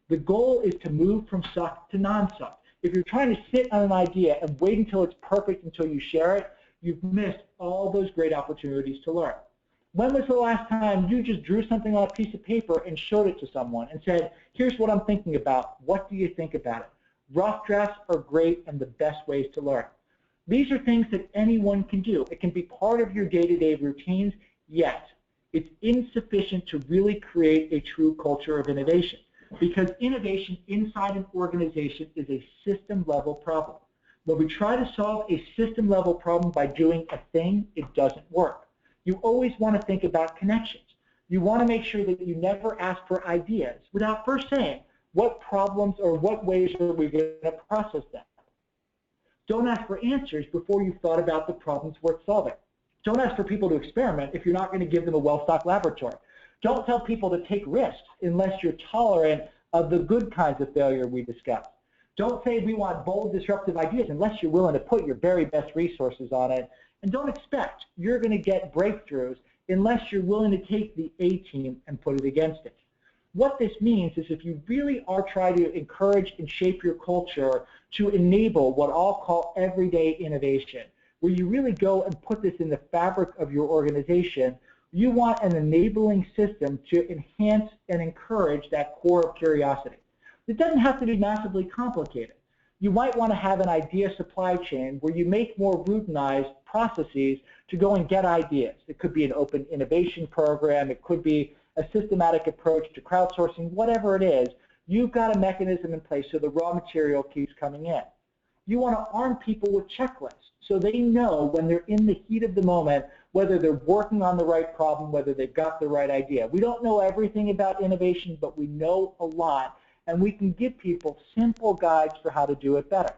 The goal is to move from suck to non-suck. If you're trying to sit on an idea and wait until it's perfect until you share it, you've missed all those great opportunities to learn. When was the last time you just drew something on a piece of paper and showed it to someone and said, here's what I'm thinking about, what do you think about it? Rough drafts are great and the best ways to learn. These are things that anyone can do. It can be part of your day-to-day routines, yet it's insufficient to really create a true culture of innovation, because innovation inside an organization is a system-level problem. When we try to solve a system-level problem by doing a thing, it doesn't work. You always want to think about connections. You want to make sure that you never ask for ideas without first saying, what problems or what ways are we going to process them? Don't ask for answers before you've thought about the problems worth solving. Don't ask for people to experiment if you're not going to give them a well-stocked laboratory. Don't tell people to take risks unless you're tolerant of the good kinds of failure we discussed. Don't say we want bold, disruptive ideas unless you're willing to put your very best resources on it. And don't expect you're going to get breakthroughs unless you're willing to take the A-team and put it against it. What this means is if you really are trying to encourage and shape your culture to enable what I'll call everyday innovation, where you really go and put this in the fabric of your organization. You want an enabling system to enhance and encourage that core of curiosity. It doesn't have to be massively complicated. You might want to have an idea supply chain where you make more routinized processes to go and get ideas. It could be an open innovation program. It could be a systematic approach to crowdsourcing, whatever it is. You've got a mechanism in place so the raw material keeps coming in. You want to arm people with checklists so they know when they're in the heat of the moment whether they're working on the right problem, whether they've got the right idea. We don't know everything about innovation, but we know a lot, and we can give people simple guides for how to do it better.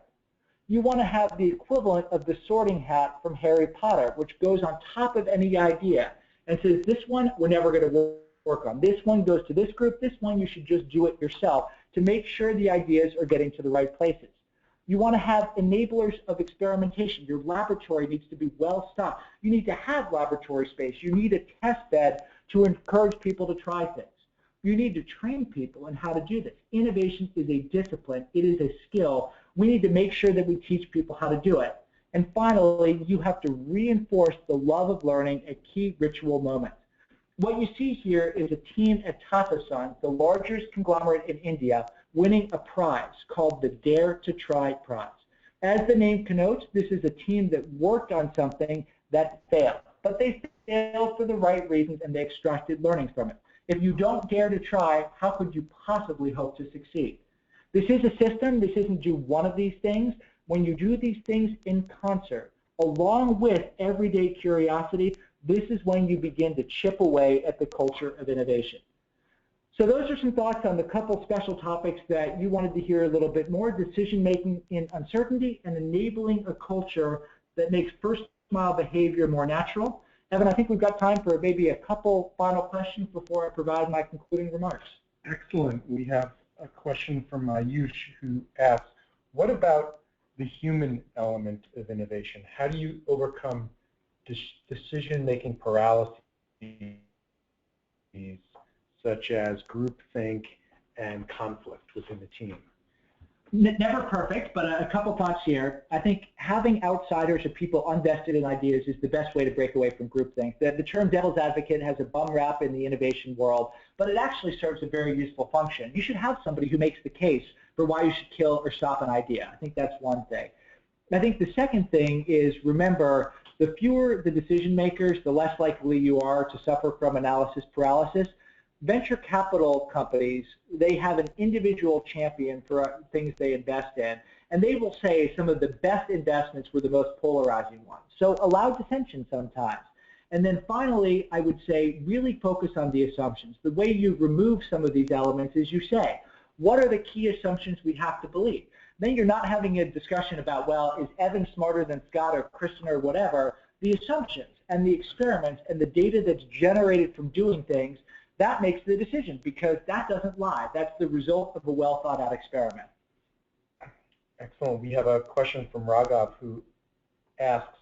You want to have the equivalent of the sorting hat from Harry Potter, which goes on top of any idea and says, this one we're never going to work on. This one goes to this group. This one you should just do it yourself to make sure the ideas are getting to the right places. You want to have enablers of experimentation. Your laboratory needs to be well stocked. You need to have laboratory space. You need a test bed to encourage people to try things. You need to train people on how to do this. Innovation is a discipline. It is a skill. We need to make sure that we teach people how to do it. And finally, you have to reinforce the love of learning at key ritual moments. What you see here is a team at Tatasan, the largest conglomerate in India, winning a prize called the Dare to Try Prize. As the name connotes, this is a team that worked on something that failed, but they failed for the right reasons and they extracted learnings from it. If you don't dare to try, how could you possibly hope to succeed? This is a system. This isn't do one of these things. When you do these things in concert, along with everyday curiosity, this is when you begin to chip away at the culture of innovation. So those are some thoughts on the couple special topics that you wanted to hear a little bit more: decision-making in uncertainty and enabling a culture that makes first-mile behavior more natural. Evan, I think we've got time for maybe a couple final questions before I provide my concluding remarks. Excellent. We have a question from Ayush who asks, what about the human element of innovation? How do you overcome decision-making paralyses such as groupthink and conflict within the team? Never perfect, but a couple thoughts here. I think having outsiders or people unvested in ideas is the best way to break away from groupthink. The term devil's advocate has a bum rap in the innovation world, but it actually serves a very useful function. You should have somebody who makes the case for why you should kill or stop an idea. I think that's one thing. I think the second thing is, remember, the fewer the decision makers, the less likely you are to suffer from analysis paralysis. Venture capital companies, they have an individual champion for things they invest in, and they will say some of the best investments were the most polarizing ones. So allow dissension sometimes. And then finally, I would say really focus on the assumptions. The way you remove some of these elements is you say, what are the key assumptions we have to believe? Then you're not having a discussion about, well, is Evan smarter than Scott or Kristen or whatever? The assumptions and the experiments and the data that's generated from doing things, that makes the decision, because that doesn't lie. That's the result of a well thought out experiment. Excellent. We have a question from Raghav who asks,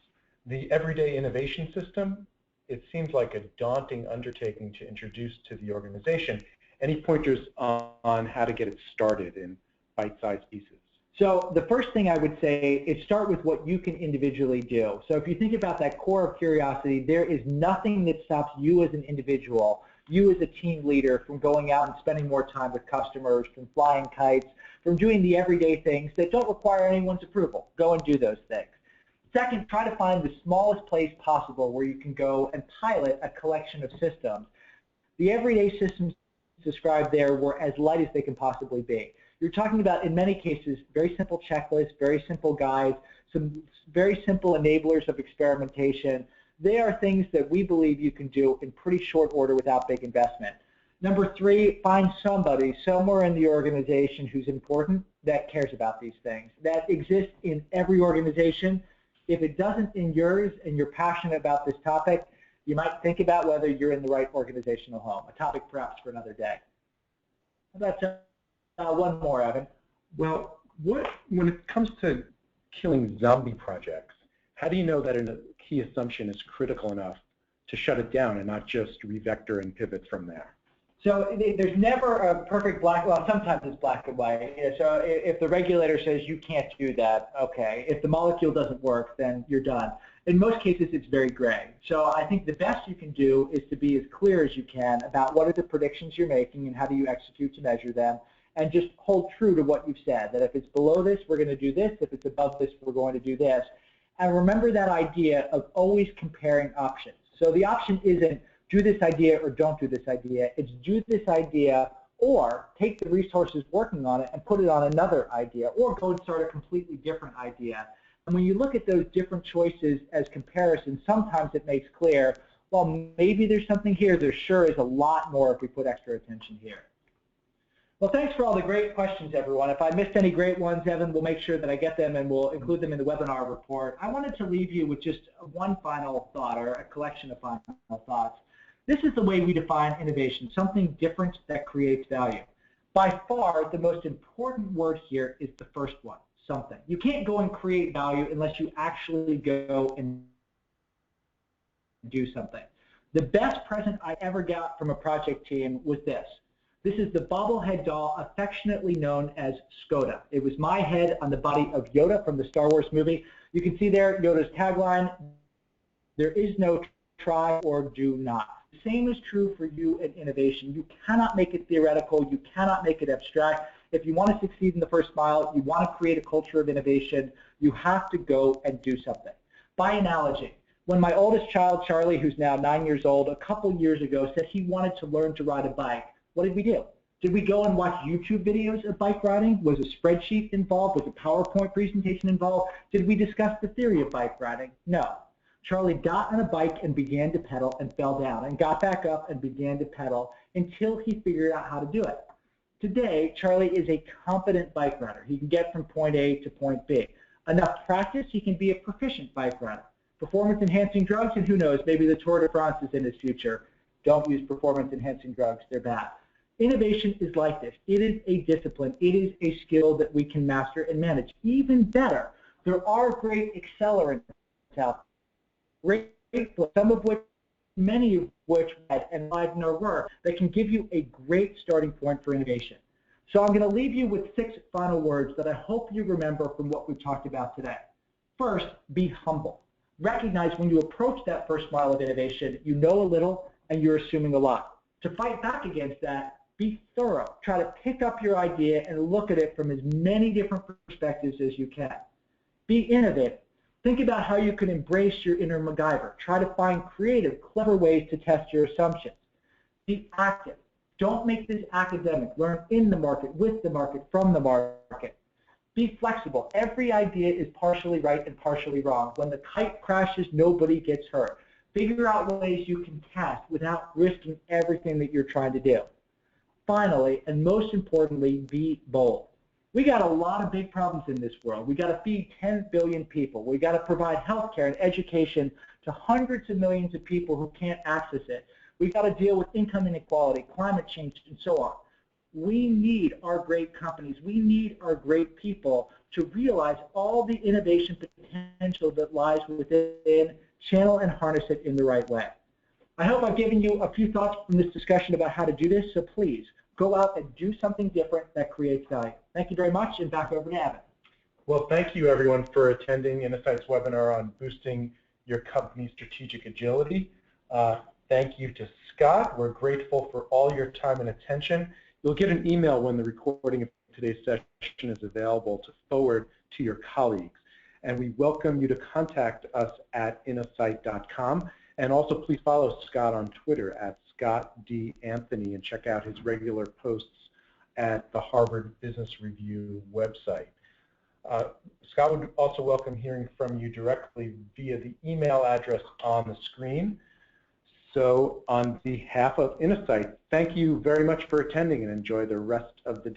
the everyday innovation system, it seems like a daunting undertaking to introduce to the organization. Any pointers on how to get it started in bite-sized pieces? So the first thing I would say is start with what you can individually do. So if you think about that core of curiosity, there is nothing that stops you as an individual, you as a team leader, from going out and spending more time with customers, from flying kites, from doing the everyday things that don't require anyone's approval. Go and do those things. Second, try to find the smallest place possible where you can go and pilot a collection of systems. The everyday systems described there were as light as they can possibly be. You're talking about, in many cases, very simple checklists, very simple guides, some very simple enablers of experimentation. They are things that we believe you can do in pretty short order without big investment. Number three, find somebody somewhere in the organization who's important that cares about these things. That exists in every organization. If it doesn't in yours and you're passionate about this topic, you might think about whether you're in the right organizational home, a topic perhaps for another day. How about one more, Evan? Well, when it comes to killing zombie projects, how do you know that a key assumption is critical enough to shut it down and not just revector and pivot from there? So there's never a perfect black, well, sometimes it's black and white. So if the regulator says you can't do that, okay. If the molecule doesn't work, then you're done. In most cases, it's very gray. So I think the best you can do is to be as clear as you can about what are the predictions you're making and how do you execute to measure them, and just hold true to what you've said, that if it's below this, we're going to do this. If it's above this, we're going to do this. And remember that idea of always comparing options. So the option isn't do this idea or don't do this idea. It's do this idea or take the resources working on it and put it on another idea, or go and start a completely different idea. And when you look at those different choices as comparisons, sometimes it makes clear, well, maybe there's something here. There sure is a lot more if we put extra attention here. Well, thanks for all the great questions, everyone. If I missed any great ones, Evan, we'll make sure that I get them and we'll include them in the webinar report. I wanted to leave you with just one final thought, or a collection of final thoughts. This is the way we define innovation, something different that creates value. By far, the most important word here is the first one, something. You can't go and create value unless you actually go and do something. The best present I ever got from a project team was this. This is the bobblehead doll affectionately known as Skoda. It was my head on the body of Yoda from the Star Wars movie. You can see there Yoda's tagline, there is no try or do not. The same is true for you in innovation. You cannot make it theoretical. You cannot make it abstract. If you want to succeed in the first mile, you want to create a culture of innovation, you have to go and do something. By analogy, when my oldest child, Charlie, who's now 9 years old, a couple years ago said he wanted to learn to ride a bike, what did we do? Did we go and watch YouTube videos of bike riding? Was a spreadsheet involved? Was a PowerPoint presentation involved? Did we discuss the theory of bike riding? No. Charlie got on a bike and began to pedal and fell down, and got back up and began to pedal until he figured out how to do it. Today, Charlie is a competent bike rider. He can get from point A to point B. Enough practice, he can be a proficient bike rider. Performance-enhancing drugs, and who knows, maybe the Tour de France is in his future. Don't use performance-enhancing drugs, they're bad. Innovation is like this. It is a discipline. It is a skill that we can master and manage. Even better, there are great accelerants out there. Great, some of which, many of which, and live in our work, that can give you a great starting point for innovation. So I'm going to leave you with 6 final words that I hope you remember from what we've talked about today. First, be humble. Recognize when you approach that first mile of innovation, you know a little and you're assuming a lot. To fight back against that, be thorough. Try to pick up your idea and look at it from as many different perspectives as you can. Be innovative. Think about how you can embrace your inner MacGyver. Try to find creative, clever ways to test your assumptions. Be active. Don't make this academic. Learn in the market, with the market, from the market. Be flexible. Every idea is partially right and partially wrong. When the kite crashes, nobody gets hurt. Figure out ways you can test without risking everything that you're trying to do. Finally, and most importantly, be bold. We got a lot of big problems in this world. We got to feed 10 billion people. We got to provide health care and education to hundreds of millions of people who can't access it. We got to deal with income inequality, climate change, and so on. We need our great companies. We need our great people to realize all the innovation potential that lies within, channel and harness it in the right way. I hope I've given you a few thoughts from this discussion about how to do this, so please go out and do something different that creates value. Thank you very much, and back over to Evan. Well, thank you everyone for attending Insight's webinar on boosting your company's strategic agility. Thank you to Scott. We're grateful for all your time and attention. You'll get an email when the recording of today's session is available to forward to your colleagues. And we welcome you to contact us at insight.com. And also please follow Scott on Twitter at Scott D. Anthony and check out his regular posts at the Harvard Business Review website. Scott would also welcome hearing from you directly via the email address on the screen. So on behalf of Insight, thank you very much for attending and enjoy the rest of the day.